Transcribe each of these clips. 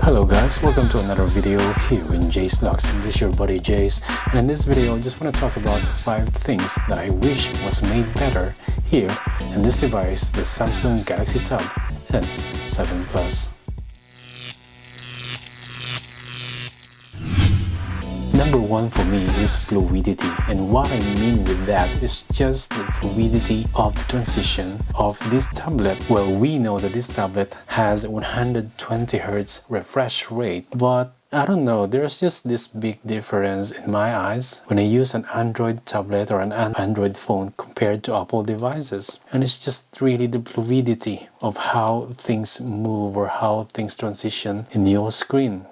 Hello guys, welcome to another video here in Jace Locks, and this is your buddy Jace, and in this video I just want to talk about 5 things that I wish was made better here in this device, the Samsung Galaxy Tab S7 Plus. Number 1 for me is fluidity, and what I mean with that is just the fluidity of the transition of this tablet. Well, we know that this tablet has 120Hz refresh rate, but I don't know, there's just this big difference in my eyes when I use an Android tablet or an Android phone compared to Apple devices. And it's just really the fluidity of how things move or how things transition in your screen.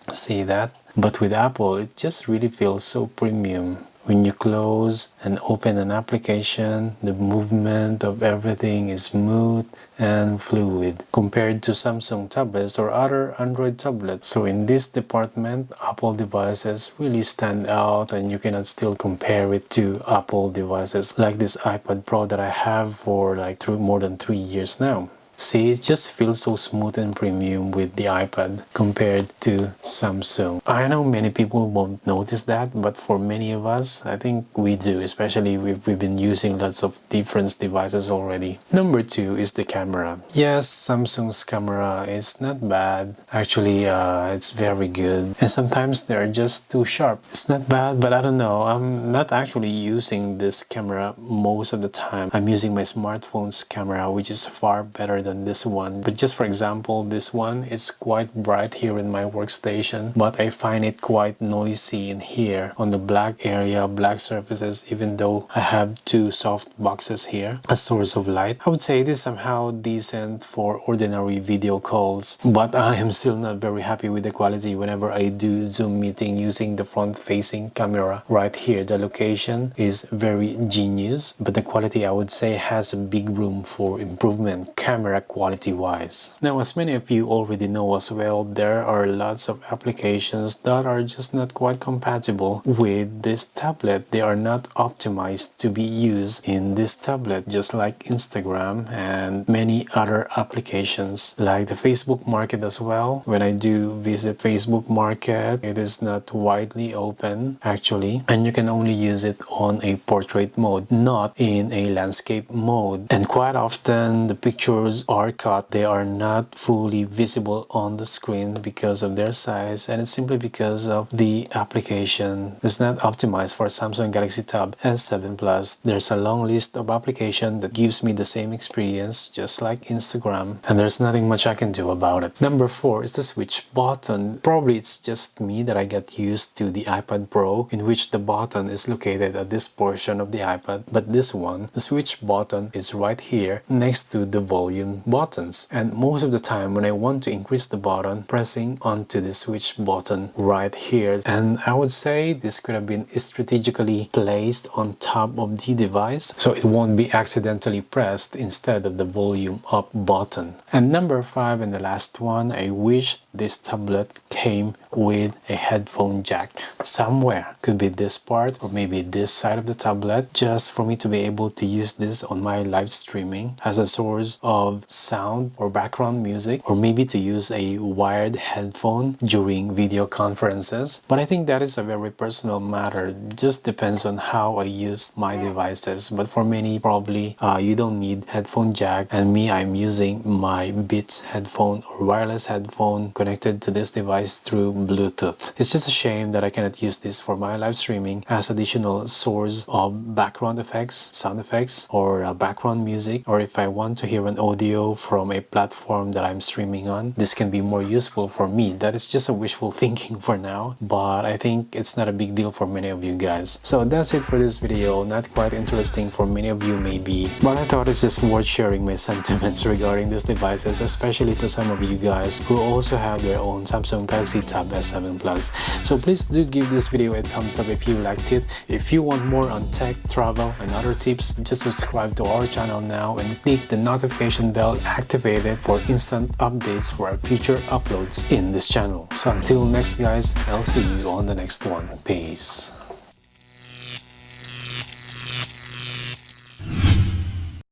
See that? But with Apple, it just really feels so premium. When you close and open an application, the movement of everything is smooth and fluid compared to Samsung tablets or other Android tablets. So in this department, Apple devices really stand out, and you cannot still compare it to Apple devices like this iPad Pro that I have for like more than 3 years now. See, it just feels so smooth and premium with the iPad compared to Samsung. I know many people won't notice that, but for many of us, I think we do, especially if we've been using lots of different devices already. Number 2 is the camera. Yes, Samsung's camera is not bad. Actually, it's very good. And sometimes they're just too sharp. It's not bad, but I don't know. I'm not actually using this camera most of the time. I'm using my smartphone's camera, which is far better than this one. But just for example, this one is quite bright here in my workstation, but I find it quite noisy in here on the black area, black surfaces, even though I have 2 soft boxes here, a source of light. I would say it is somehow decent for ordinary video calls, but I am still not very happy with the quality whenever I do Zoom meeting using the front-facing camera. Right here, the location is very genius, but the quality, I would say, has a big room for improvement camera quality wise. Now, as many of you already know as well, there are lots of applications that are just not quite compatible with this tablet. They are not optimized to be used in this tablet, just like Instagram and many other applications like the Facebook Market as well. When I do visit Facebook Market, it is not widely open actually, and you can only use it on a portrait mode, not in a landscape mode. And quite often the pictures are cut, they are not fully visible on the screen because of their size, and it's simply because of the application is not optimized for Samsung Galaxy Tab S7 Plus. There's a long list of applications that gives me the same experience just like Instagram, and there's nothing much I can do about it. Number 4 is the switch button. Probably it's just me that I got used to the iPad Pro, in which the button is located at this portion of the iPad, but this one, the switch button, is right here next to the volume buttons. And most of the time when I want to increase the button, pressing onto the switch button right here, and I would say this could have been strategically placed on top of the device so it won't be accidentally pressed instead of the volume up button. And number 5 and the last one, I wish this tablet came with a headphone jack somewhere. Could be this part or maybe this side of the tablet, just for me to be able to use this on my live streaming as a source of sound or background music, or maybe to use a wired headphone during video conferences. But I think that is a very personal matter. It just depends on how I use my devices. But for many, probably you don't need headphone jack, and me, I'm using my Beats headphone or wireless headphone connected to this device through Bluetooth. It's just a shame that I cannot use this for my live streaming as additional source of background effects, sound effects, or background music, or if I want to hear an audio from a platform that I'm streaming on, this can be more useful for me. That is just a wishful thinking for now, but I think it's not a big deal for many of you guys. So that's it for this video. Not quite interesting for many of you maybe, but I thought it's just worth sharing my sentiments regarding these devices, especially to some of you guys who also have their own Samsung Galaxy Tab S7 Plus. So please do give this video a thumbs up if you liked it. If you want more on tech, travel, and other tips, just subscribe to our channel now and click the notification bell activated for instant updates for our future uploads in this channel. So until next guys, I'll see you on the next one. Peace.